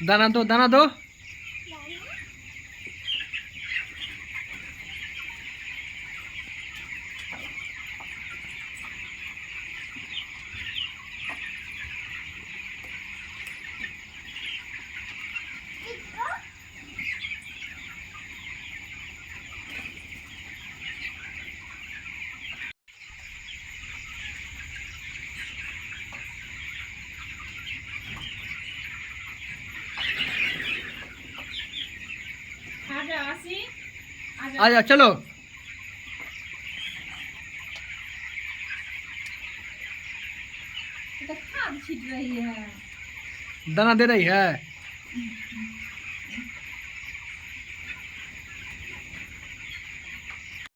दाना दो, दाना दो। आ जाओ चलो। तो खाद छीट रही है। दाना दे रही है।